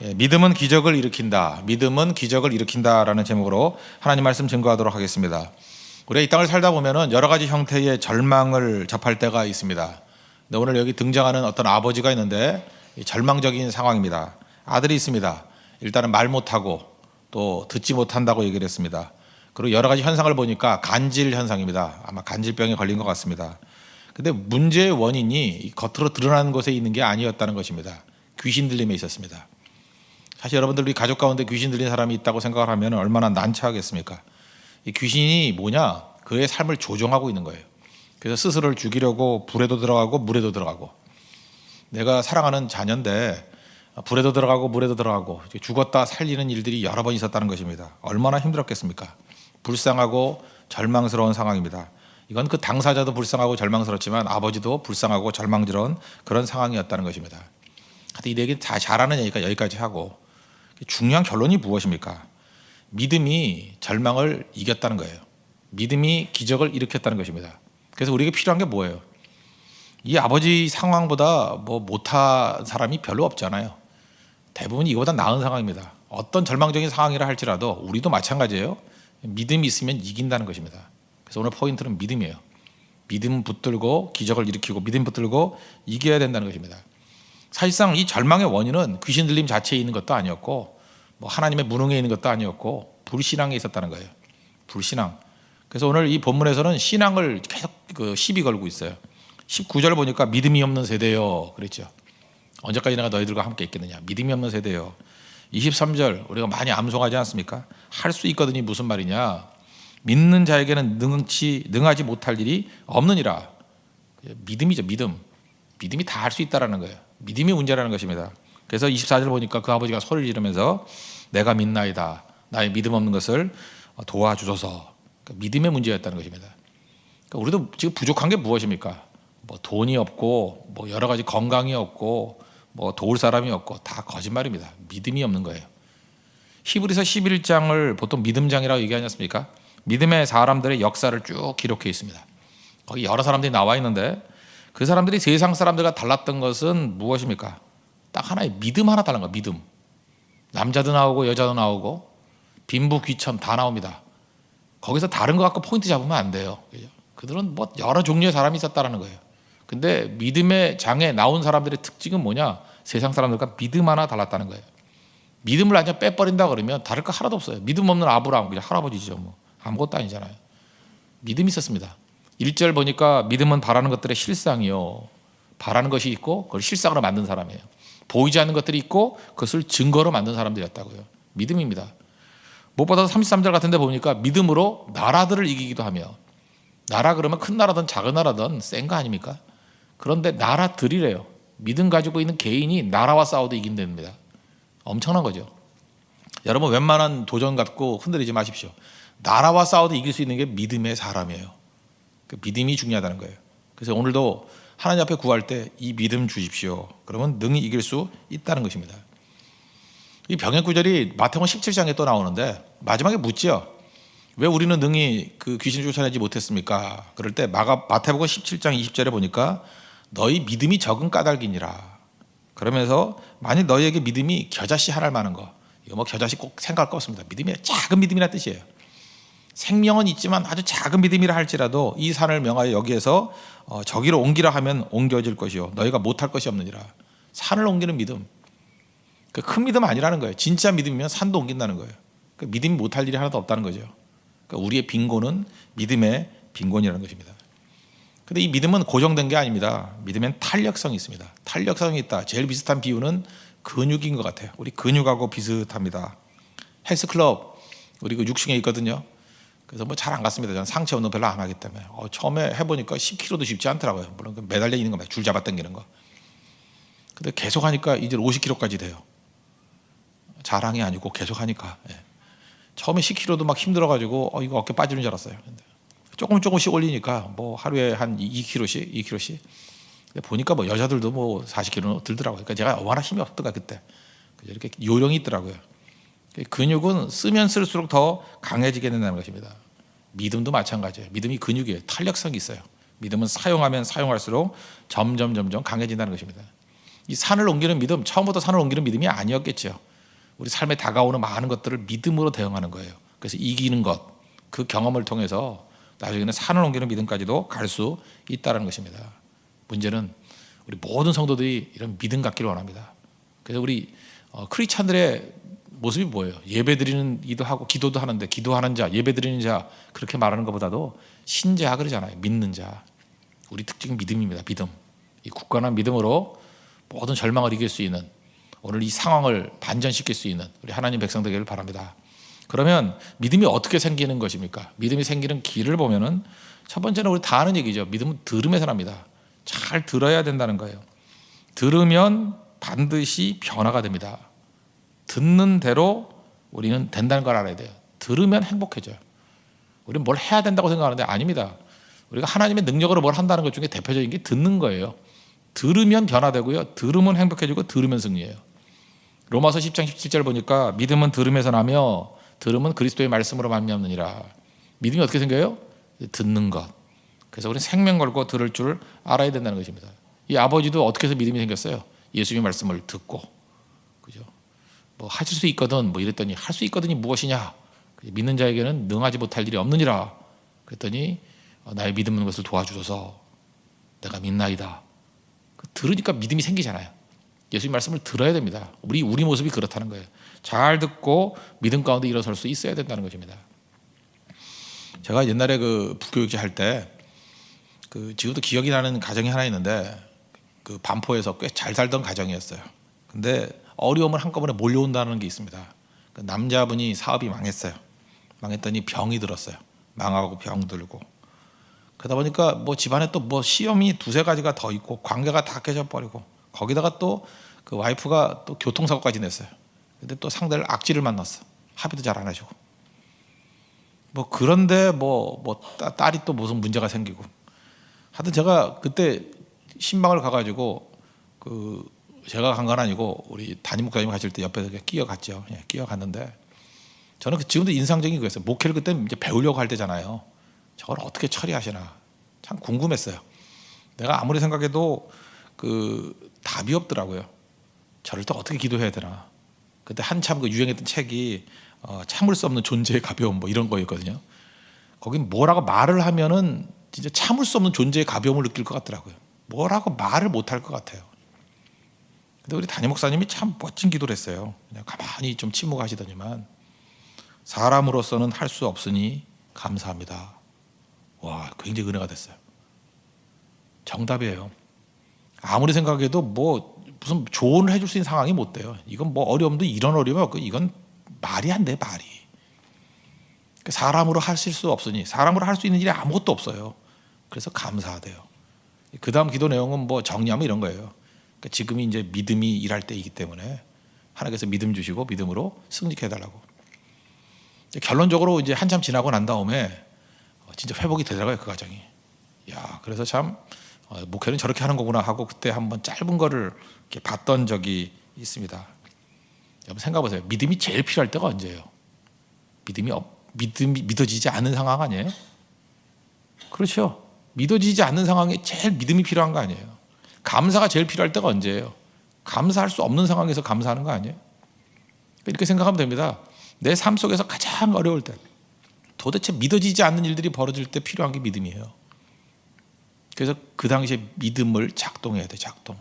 믿음은 기적을 일으킨다. 믿음은 기적을 일으킨다라는 제목으로 하나님 말씀 증거하도록 하겠습니다. 우리가 이 땅을 살다 보면은 여러 가지 형태의 절망을 접할 때가 있습니다. 근데 오늘 여기 등장하는 어떤 아버지가 있는데 절망적인 상황입니다. 아들이 있습니다. 일단은 말 못하고 또 듣지 못한다고 얘기를 했습니다. 그리고 여러 가지 현상을 보니까 간질 현상입니다. 아마 간질병에 걸린 것 같습니다. 근데 문제의 원인이 겉으로 드러나는 곳에 있는 게 아니었다는 것입니다. 귀신 들림에 있었습니다. 사실 여러분들 우리 가족 가운데 귀신 들린 사람이 있다고 생각을 하면 얼마나 난처하겠습니까? 이 귀신이 뭐냐? 그의 삶을 조종하고 있는 거예요. 그래서 스스로를 죽이려고 불에도 들어가고 물에도 들어가고, 내가 사랑하는 자녀인데 불에도 들어가고 물에도 들어가고 죽었다 살리는 일들이 여러 번 있었다는 것입니다. 얼마나 힘들었겠습니까? 불쌍하고 절망스러운 상황입니다. 이건 그 당사자도 불쌍하고 절망스럽지만 아버지도 불쌍하고 절망스러운 그런 상황이었다는 것입니다. 하여튼 이 얘기는 다 잘하는 얘기가 여기까지 하고, 중요한 결론이 무엇입니까? 믿음이 절망을 이겼다는 거예요. 믿음이 기적을 일으켰다는 것입니다. 그래서 우리에게 필요한 게 뭐예요? 이 아버지 상황보다 뭐 못한 사람이 별로 없잖아요. 대부분 이거보다 나은 상황입니다. 어떤 절망적인 상황이라 할지라도 우리도 마찬가지예요. 믿음이 있으면 이긴다는 것입니다. 그래서 오늘 포인트는 믿음이에요. 믿음 붙들고 기적을 일으키고 믿음 붙들고 이겨야 된다는 것입니다. 사실상 이 절망의 원인은 귀신 들림 자체에 있는 것도 아니었고, 뭐 하나님의 무능에 있는 것도 아니었고, 불신앙에 있었다는 거예요. 불신앙. 그래서 오늘 이 본문에서는 신앙을 계속 시비 걸고 있어요. 19절 보니까 믿음이 없는 세대요 그랬죠. 언제까지 내가 너희들과 함께 있겠느냐. 믿음이 없는 세대요. 23절 우리가 많이 암송하지 않습니까? 할 수 있거든이 무슨 말이냐. 믿는 자에게는 능하지 못할 일이 없느니라. 믿음이죠. 믿음이 다 할 수 있다라는 거예요. 믿음이 문제라는 것입니다. 그래서 24절 보니까 그 아버지가 소리를 지르면서 내가 믿나이다. 나의 믿음 없는 것을 도와주소서. 그러니까 믿음의 문제였다는 것입니다. 그러니까 우리도 지금 부족한 게 무엇입니까? 뭐 돈이 없고, 뭐 여러 가지 건강이 없고, 뭐 도울 사람이 없고, 다 거짓말입니다. 믿음이 없는 거예요. 히브리서 11장을 보통 믿음장이라고 얘기하지 않습니까? 믿음의 사람들의 역사를 쭉 기록해 있습니다. 거기 여러 사람들이 나와 있는데 그 사람들이 세상 사람들과 달랐던 것은 무엇입니까? 딱 하나의 믿음 하나 다른 거예요. 믿음. 남자도 나오고 여자도 나오고 빈부 귀천 다 나옵니다. 거기서 다른 거 갖고 포인트 잡으면 안 돼요. 그들은 뭐 여러 종류의 사람이 있었다는 거예요. 근데 믿음의 장에 나온 사람들의 특징은 뭐냐? 세상 사람들과 믿음 하나 달랐다는 거예요. 믿음을 완전 빼버린다 그러면 다를 거 하나도 없어요. 믿음 없는 아브라함 그냥 할아버지죠. 뭐 아무것도 아니잖아요. 믿음이 있었습니다. 1절 보니까 믿음은 바라는 것들의 실상이요. 바라는 것이 있고 그걸 실상으로 만든 사람이에요. 보이지 않는 것들이 있고 그것을 증거로 만든 사람들이었다고요. 믿음입니다. 무엇보다 33절 같은 데 보니까 믿음으로 나라들을 이기기도 하며, 나라 그러면 큰 나라든 작은 나라든 센 거 아닙니까? 그런데 나라들이래요. 믿음 가지고 있는 개인이 나라와 싸워도 이긴답니다. 엄청난 거죠. 여러분 웬만한 도전 갖고 흔들리지 마십시오. 나라와 싸워도 이길 수 있는 게 믿음의 사람이에요. 그 믿음이 중요하다는 거예요. 그래서 오늘도 하나님 앞에 구할 때 이 믿음 주십시오. 그러면 능히 이길 수 있다는 것입니다. 이 병의 구절이 마태복음 17장에 또 나오는데 마지막에 묻지요. 왜 우리는 능히 그 귀신을 쫓아내지 못했습니까? 그럴 때 마태복음 17장 20절에 보니까 너희 믿음이 적은 까닭이니라. 그러면서 만일 너희에게 믿음이 겨자씨 하나를 많은 거, 이거 뭐 겨자씨 꼭 생각할 거 없습니다. 믿음이 작은 믿음이라는 뜻이에요. 생명은 있지만 아주 작은 믿음이라 할지라도 이 산을 명하여 여기에서 저기로 옮기라 하면 옮겨질 것이요 너희가 못할 것이 없느니라. 산을 옮기는 믿음, 그 큰 믿음 아니라는 거예요. 진짜 믿음이면 산도 옮긴다는 거예요. 그 믿음이 못할 일이 하나도 없다는 거죠. 그러니까 우리의 빈곤은 믿음의 빈곤이라는 것입니다. 근데 이 믿음은 고정된 게 아닙니다. 믿음엔 탄력성이 있습니다. 탄력성이 있다. 제일 비슷한 비유는 근육인 것 같아요. 우리 근육하고 비슷합니다. 헬스클럽 우리 그 6층에 있거든요. 그래서 뭐 잘 안 갔습니다. 저는 상체 운동 별로 안 하기 때문에. 처음에 해보니까 10kg도 쉽지 않더라고요. 물론 그 매달려 있는 겁니다. 줄 잡아 당기는 거. 근데 계속 하니까 이제 50kg까지 돼요. 자랑이 아니고 계속 하니까. 예. 처음에 10kg도 막 힘들어가지고 이거 어깨 빠지는 줄 알았어요. 근데 조금씩 올리니까 뭐 하루에 한 2kg씩. 근데 보니까 뭐 여자들도 뭐 40kg 들더라고요. 그러니까 제가 얼마나 힘이 없던가 그때. 이렇게 요령이 있더라고요. 근육은 쓰면 쓸수록 더 강해지게 된다는 것입니다. 믿음도 마찬가지예요. 믿음이 근육이에요. 탄력성이 있어요. 믿음은 사용하면 사용할수록 점점 강해진다는 것입니다. 이 산을 옮기는 믿음, 처음부터 산을 옮기는 믿음이 아니었겠죠. 우리 삶에 다가오는 많은 것들을 믿음으로 대응하는 거예요. 그래서 이기는 것, 그 경험을 통해서 나중에는 산을 옮기는 믿음까지도 갈 수 있다는 것입니다. 문제는 우리 모든 성도들이 이런 믿음 갖기를 원합니다. 그래서 우리 크리스찬들의 모습이 뭐예요? 예배 드리는 이도 하고 기도도 하는데 기도하는 자, 예배 드리는 자 그렇게 말하는 것보다도 신자 그러잖아요. 믿는 자. 우리 특징은 믿음입니다. 믿음. 이 굳건한 믿음으로 모든 절망을 이길 수 있는, 오늘 이 상황을 반전시킬 수 있는 우리 하나님 백성 되기를 바랍니다. 그러면 믿음이 어떻게 생기는 것입니까? 믿음이 생기는 길을 보면은 첫 번째는 우리 다 아는 얘기죠. 믿음은 들음에서 납니다. 잘 들어야 된다는 거예요. 들으면 반드시 변화가 됩니다. 듣는 대로 우리는 된다는 걸 알아야 돼요. 들으면 행복해져요. 우리는 뭘 해야 된다고 생각하는데 아닙니다. 우리가 하나님의 능력으로 뭘 한다는 것 중에 대표적인 게 듣는 거예요. 들으면 변화되고요. 들으면 행복해지고 들으면 승리해요. 로마서 10장 17절 보니까 믿음은 들음에서 나며 들음은 그리스도의 말씀으로 말미암느니라. 믿음이 어떻게 생겨요? 듣는 것. 그래서 우리는 생명 걸고 들을 줄 알아야 된다는 것입니다. 이 아버지도 어떻게 해서 믿음이 생겼어요? 예수님의 말씀을 듣고, 그죠? 뭐 하실 수 있거든 뭐 이랬더니 할 수 있거든이 무엇이냐? 믿는 자에게는 능하지 못할 일이 없느니라. 그랬더니 나의 믿는 것을 도와주소서. 내가 믿나이다. 들으니까 믿음이 생기잖아요. 예수님 말씀을 들어야 됩니다. 우리 모습이 그렇다는 거예요. 잘 듣고 믿음 가운데 일어설 수 있어야 된다는 것입니다. 제가 옛날에 그 부교육자 할 때 지금도 기억이 나는 가정이 하나 있는데 그 반포에서 꽤 잘 살던 가정이었어요. 근데 어려움을 한꺼번에 몰려온다는 게 있습니다. 그 남자분이 사업이 망했어요. 망했더니 병이 들었어요. 망하고 병 들고. 그러다 보니까 뭐 집안에 또 뭐 시험이 두세 가지가 더 있고 관계가 다 깨져버리고 거기다가 또 그 와이프가 또 교통사고까지 냈어요. 근데 또 상대를 악질을 만났어. 합의도 잘 안 해주고. 뭐 그런데 딸이 또 무슨 문제가 생기고. 하여튼 제가 그때 신방을 가가지고 제가 간 건 아니고 우리 담임 목사님 가실 때 옆에서 끼어갔죠. 예, 끼어갔는데 저는 지금도 인상적인 거였어요. 목회를 그때 이제 배우려고 할 때잖아요. 저걸 어떻게 처리하시나 참 궁금했어요. 내가 아무리 생각해도 답이 없더라고요. 저를 또 어떻게 기도해야 되나. 그때 한참 유행했던 책이 참을 수 없는 존재의 가벼움 뭐 이런 거였거든요. 거긴 뭐라고 말을 하면은 진짜 참을 수 없는 존재의 가벼움을 느낄 것 같더라고요. 뭐라고 말을 못할 것 같아요. 근데 우리 담임 목사님이 참 멋진 기도를 했어요. 그냥 가만히 좀 침묵하시더니만 사람으로서는 할 수 없으니 감사합니다. 와, 굉장히 은혜가 됐어요. 정답이에요. 아무리 생각해도 무슨 조언을 해줄 수 있는 상황이 못 돼요. 이건 어려움도 이런 어려움이 없고 이건 말이 안 돼, 말이. 사람으로 하실 수 없으니 사람으로 할 수 있는 일이 아무것도 없어요. 그래서 감사하대요. 그 다음 기도 내용은 정리하면 이런 거예요. 그러니까 지금이 이제 믿음이 일할 때이기 때문에 하나님께서 믿음 주시고 믿음으로 승리케 해달라고. 결론적으로 이제 한참 지나고 난 다음에 진짜 회복이 되더라고요, 그 과정이. 야, 그래서 참 목회는 저렇게 하는 거구나 하고 그때 한번 짧은 거를 이렇게 봤던 적이 있습니다. 여러분 생각해보세요. 믿음이 제일 필요할 때가 언제예요? 믿음이 믿어지지 않는 상황 아니에요? 그렇죠. 믿어지지 않는 상황에 제일 믿음이 필요한 거 아니에요? 감사가 제일 필요할 때가 언제예요? 감사할 수 없는 상황에서 감사하는 거 아니에요? 이렇게 생각하면 됩니다. 내 삶 속에서 가장 어려울 때, 도대체 믿어지지 않는 일들이 벌어질 때 필요한 게 믿음이에요. 그래서 그 당시에 믿음을 작동해야 돼, 작동.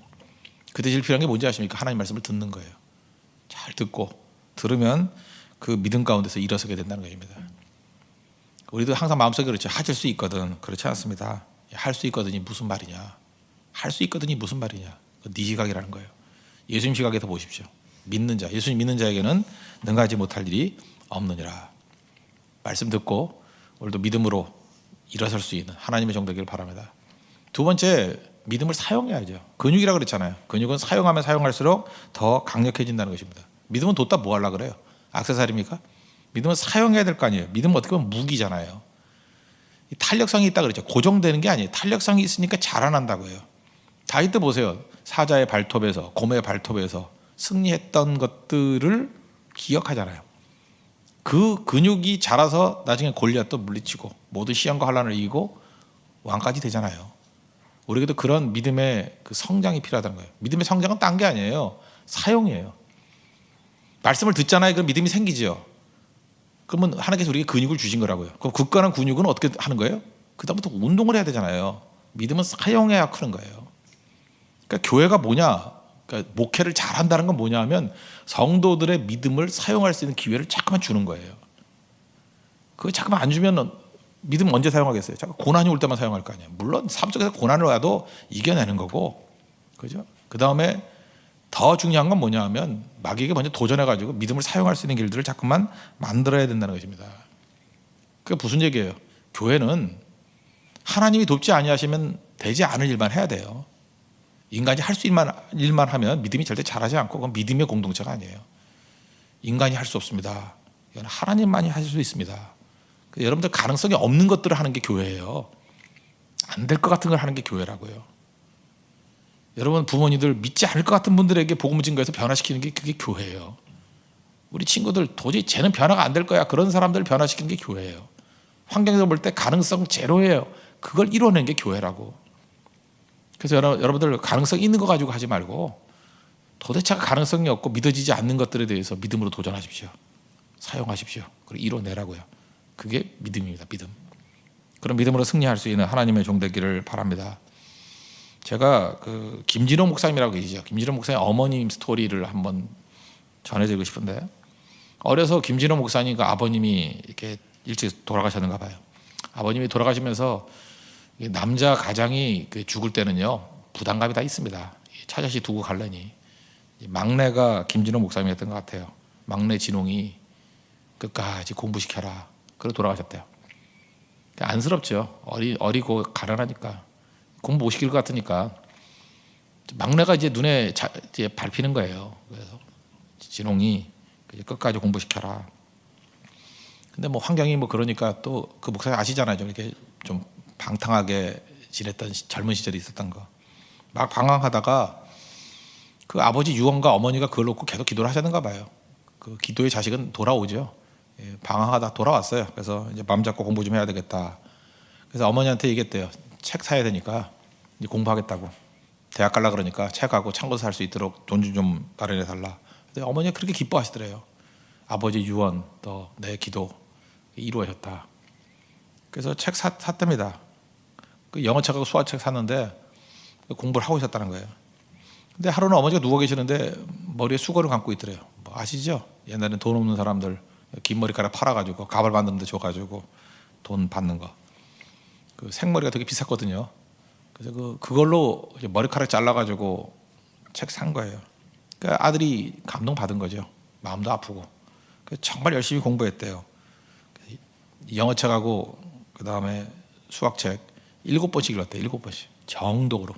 그때 제일 필요한 게 뭔지 아십니까? 하나님 말씀을 듣는 거예요. 잘 듣고 들으면 그 믿음 가운데서 일어서게 된다는 것입니다. 우리도 항상 마음속에 그렇죠. 하실 수 있거든. 그렇지 않습니다. 할 수 있거든이 무슨 말이냐. 할 수 있거든이 무슨 말이냐. 네 시각이라는 거예요. 예수님 시각에서 보십시오. 믿는 자, 예수님 믿는 자에게는 능하지 못할 일이 없느니라. 말씀 듣고 오늘도 믿음으로 일어설 수 있는 하나님의 종 되기를 바랍니다. 두 번째, 믿음을 사용해야죠. 근육이라고 그랬잖아요. 근육은 사용하면 사용할수록 더 강력해진다는 것입니다. 믿음은 뒀다 뭐 하려고 그래요? 액세서리입니까? 믿음은 사용해야 될 거 아니에요. 믿음은 어떻게 보면 무기잖아요. 탄력성이 있다 그랬죠. 고정되는 게 아니에요. 탄력성이 있으니까 자라난다고 해요. 다윗도 보세요. 사자의 발톱에서, 곰의 발톱에서 승리했던 것들을 기억하잖아요. 그 근육이 자라서 나중에 골리앗도 물리치고 모든 시험과 환난을 이기고 왕까지 되잖아요. 우리에게도 그런 믿음의 그 성장이 필요하다는 거예요. 믿음의 성장은 딴 게 아니에요. 사용이에요. 말씀을 듣잖아요. 그럼 믿음이 생기죠. 그러면 하나님께서 우리에게 근육을 주신 거라고요. 그럼 굳건한 근육은 어떻게 하는 거예요? 그다음부터 운동을 해야 되잖아요. 믿음은 사용해야 크는 거예요. 그러니까 교회가 뭐냐? 그러니까 목회를 잘한다는 건 뭐냐 하면 성도들의 믿음을 사용할 수 있는 기회를 자꾸만 주는 거예요. 그거 자꾸만 안 주면 믿음 언제 사용하겠어요? 자꾸 고난이 올 때만 사용할 거 아니에요. 물론 삶 속에서 고난을 와도 이겨내는 거고, 그죠? 그 다음에 더 중요한 건 뭐냐 하면 마귀에게 먼저 도전해가지고 믿음을 사용할 수 있는 길들을 자꾸만 만들어야 된다는 것입니다. 그게 무슨 얘기예요? 교회는 하나님이 돕지 아니하시면 되지 않을 일만 해야 돼요. 인간이 할 수 있는 일만 하면 믿음이 절대 잘하지 않고 그건 믿음의 공동체가 아니에요. 인간이 할 수 없습니다. 이건 하나님만이 하실 수 있습니다. 여러분들 가능성이 없는 것들을 하는 게 교회예요. 안 될 것 같은 걸 하는 게 교회라고요. 여러분 부모님들 믿지 않을 것 같은 분들에게 복음을 증거해서 변화시키는 게 그게 교회예요. 우리 친구들 도저히 쟤는 변화가 안 될 거야. 그런 사람들을 변화시키는 게 교회예요. 환경에서 볼 때 가능성 제로예요. 그걸 이뤄낸 게 교회라고. 그래서 여러분들 가능성 있는 거 가지고 하지 말고 도대체 가능성이 없고 믿어지지 않는 것들에 대해서 믿음으로 도전하십시오. 사용하십시오. 그리고 이뤄내라고요. 그게 믿음입니다. 믿음. 그런 믿음으로 승리할 수 있는 하나님의 종 되기를 바랍니다. 제가 그 김진호 목사님이라고 계시죠. 김진호 목사님 어머님 스토리를 한번 전해드리고 싶은데, 어려서 김진호 목사님 그 아버님이 이렇게 일찍 돌아가셨는가 봐요. 아버님이 돌아가시면서 남자 가장이 죽을 때는요 부담감이 다 있습니다. 처자식 두고 갈래니. 막내가 김진호 목사님이었던 것 같아요. 막내 진홍이 끝까지 공부시켜라. 그러고 돌아가셨대요. 안쓰럽죠. 어리고 가난하니까 공부 못 시킬 것 같으니까 막내가 이제 눈에 이제 밟히는 거예요. 그래서 진홍이 끝까지 공부시켜라. 근데 뭐 환경이 뭐 그러니까 또 그 목사님 아시잖아요. 좀 이렇게 좀 방탕하게 지냈던 젊은 시절이 있었던 거. 막 방황하다가 그 아버지 유언과 어머니가 그걸 놓고 계속 기도를 하셨는가 봐요. 그 기도의 자식은 돌아오죠. 방황하다 돌아왔어요. 그래서 이제 마음 잡고 공부 좀 해야 되겠다. 그래서 어머니한테 얘기했대요. 책 사야 되니까 이제 공부하겠다고. 대학 갈라 그러니까 책하고 참고서 살 수 있도록 돈 좀 마련해 달라. 근데 어머니가 그렇게 기뻐하시더래요. 아버지 유언 또 내 기도 이루어졌다. 그래서 책 샀답니다. 그 영어책하고 수화책 샀는데 공부를 하고 있었다는 거예요. 근데 하루는 어머니가 누워 계시는데 머리에 수건을 감고 있더래요. 뭐 아시죠? 옛날에는 돈 없는 사람들 긴 머리카락 팔아가지고 가발 만드는 데 줘가지고 돈 받는 거. 그 생머리가 되게 비쌌거든요. 그래서 그걸로 이제 머리카락 잘라가지고 책 산 거예요. 그러니까 아들이 감동 받은 거죠. 마음도 아프고. 정말 열심히 공부했대요. 영어책하고 그 다음에 수학책 7번씩 읽었대요. 7번씩 정독으로.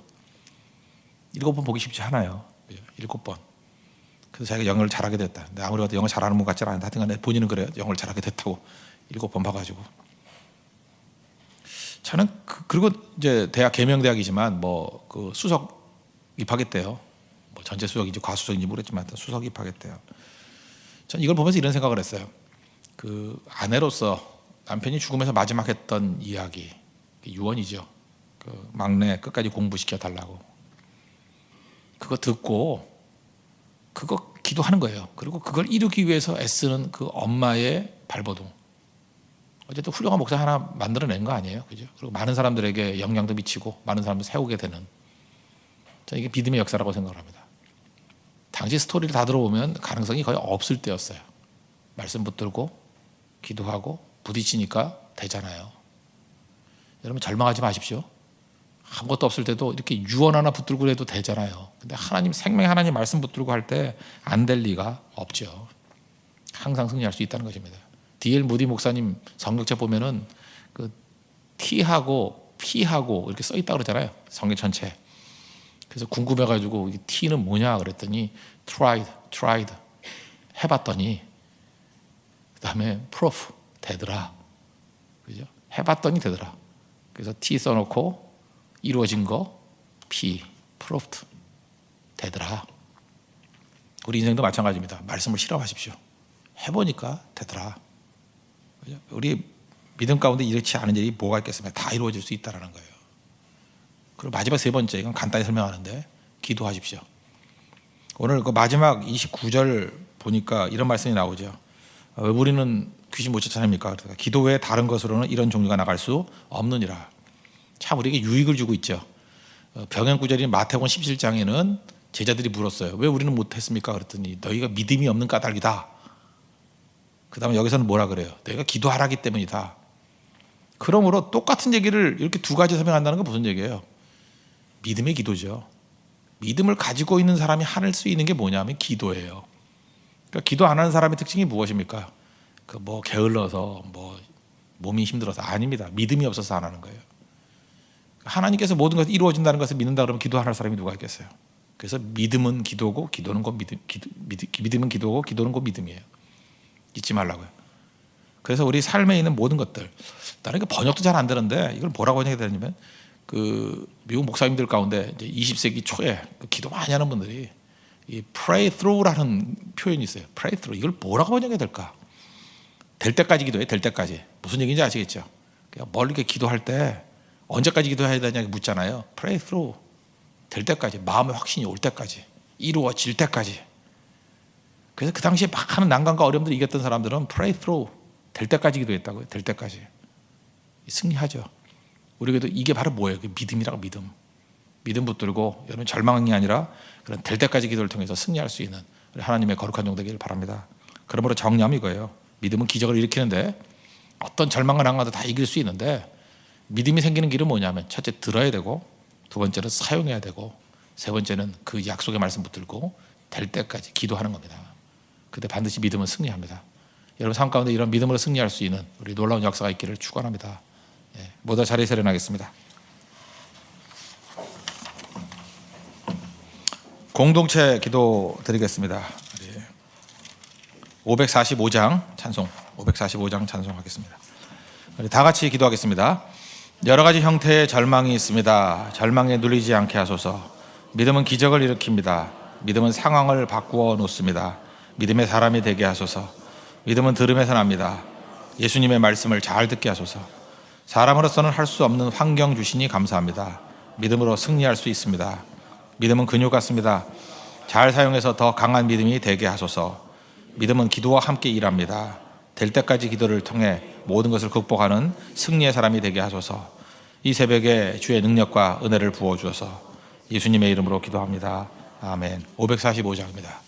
7번 보기 쉽지 않아요. 7번. 그래서 자기가 영어를 잘하게 됐다. 근데 아무리 봐도 영어 잘하는 분 같지는 않은데 하여튼간에 본인은 그래요. 영어를 잘하게 됐다고 7번 봐가지고. 저는 그리고 이제 대학 계명대학이지만 뭐 그 수석 입학했대요. 뭐 전체 수석인지 과수석인지 모르겠지만 수석 입학했대요. 전 이걸 보면서 이런 생각을 했어요. 그 아내로서 남편이 죽으면서 마지막 했던 이야기, 유언이죠. 그 막내 끝까지 공부시켜 달라고. 그거 듣고 그거 기도하는 거예요. 그리고 그걸 이루기 위해서 애쓰는 그 엄마의 발버둥. 어쨌든 훌륭한 목사 하나 만들어낸 거 아니에요, 그죠? 그리고 많은 사람들에게 영향도 미치고 많은 사람을 세우게 되는. 저는 이게 믿음의 역사라고 생각을 합니다. 당시 스토리를 다 들어보면 가능성이 거의 없을 때였어요. 말씀 붙들고 기도하고 부딪히니까 되잖아요. 여러분 절망하지 마십시오. 아무것도 없을 때도 이렇게 유언 하나 붙들고 해도 되잖아요. 근데 하나님 생명 하나님 말씀 붙들고 할 때 안 될 리가 없죠. 항상 승리할 수 있다는 것입니다. D.L. 무디 목사님 성경책 보면은 그 T하고 P하고 이렇게 써 있다 그러잖아요. 성경 전체. 그래서 궁금해가지고 이 T는 뭐냐 그랬더니 tried 해봤더니 그 다음에 proof 되더라. 그죠? 해봤더니 되더라. 그래서 T 써놓고 이루어진 거 P proved 되더라. 우리 인생도 마찬가지입니다. 말씀을 실험하십시오. 해보니까 되더라. 그죠? 우리 믿음 가운데 이렇지 않은 일이 뭐가 있겠습니까? 다 이루어질 수 있다는 거예요. 그리고 마지막 세 번째, 이건 간단히 설명하는데 기도하십시오. 오늘 그 마지막 29절 보니까 이런 말씀이 나오죠. 왜 우리는 귀신 못 쫓아냅니까? 기도 외에 다른 것으로는 이런 종류가 나갈 수 없느니라. 참 우리에게 유익을 주고 있죠. 병행구절인 마태복음 17장에는 제자들이 물었어요. 왜 우리는 못했습니까? 그랬더니 너희가 믿음이 없는 까닭이다. 그 다음에 여기서는 뭐라 그래요? 너희가 기도하라기 때문이다. 그러므로 똑같은 얘기를 이렇게 두 가지 설명한다는 건 무슨 얘기예요? 믿음의 기도죠. 믿음을 가지고 있는 사람이 할 수 있는 게 뭐냐면 기도예요. 그러니까 기도 안 하는 사람의 특징이 무엇입니까? 뭐 게을러서 뭐 몸이 힘들어서 아닙니다. 믿음이 없어서 안 하는 거예요. 하나님께서 모든 것이 이루어진다는 것을 믿는다 그러면 기도 안 할 사람이 누가 있겠어요? 그래서 믿음은 기도고 기도는 곧 믿음은 기도고 기도는 곧 믿음이에요. 잊지 말라고요. 그래서 우리 삶에 있는 모든 것들, 나는 번역도 잘 안 되는데 이걸 뭐라고 번역해야 되냐면 미국 목사님들 가운데 이제 20세기 초에 기도 많이 하는 분들이 이 pray through라는 표현이 있어요. pray through. 이걸 뭐라고 번역해야 될까? 될 때까지 기도해. 될 때까지. 무슨 얘기인지 아시겠죠? 그러니까 뭘 이렇게 기도할 때 언제까지 기도해야 되냐 묻잖아요. pray through. 될 때까지. 마음의 확신이 올 때까지. 이루어질 때까지. 그래서 그 당시에 막 하는 난관과 어려움들을 이겼던 사람들은 pray through. 될 때까지 기도했다고요. 될 때까지. 승리하죠. 우리에게도 이게 바로 뭐예요? 믿음이라고 믿음. 믿음 붙들고 여러분 절망이 아니라 그런 될 때까지 기도를 통해서 승리할 수 있는 하나님의 거룩한 종 되기를 바랍니다. 그러므로 정리하면 이거예요. 믿음은 기적을 일으키는데 어떤 절망과 난관도 다 이길 수 있는데 믿음이 생기는 길은 뭐냐면 첫째 들어야 되고 두 번째는 사용해야 되고 세 번째는 그 약속의 말씀 붙들고 될 때까지 기도하는 겁니다. 그때 반드시 믿음은 승리합니다. 여러분 삶 가운데 이런 믿음으로 승리할 수 있는 우리 놀라운 역사가 있기를 축원합니다. 모두 자리에 세련하겠습니다. 공동체 기도 드리겠습니다. 545장 찬송, 545장 찬송하겠습니다. 우리 다 같이 기도하겠습니다. 여러 가지 형태의 절망이 있습니다. 절망에 눌리지 않게 하소서. 믿음은 기적을 일으킵니다. 믿음은 상황을 바꾸어 놓습니다. 믿음의 사람이 되게 하소서. 믿음은 들음에서 납니다. 예수님의 말씀을 잘 듣게 하소서. 사람으로서는 할 수 없는 환경 주시니 감사합니다. 믿음으로 승리할 수 있습니다. 믿음은 근육 같습니다. 잘 사용해서 더 강한 믿음이 되게 하소서. 믿음은 기도와 함께 일합니다. 될 때까지 기도를 통해 모든 것을 극복하는 승리의 사람이 되게 하소서. 이 새벽에 주의 능력과 은혜를 부어주어서 예수님의 이름으로 기도합니다. 아멘. 545장입니다.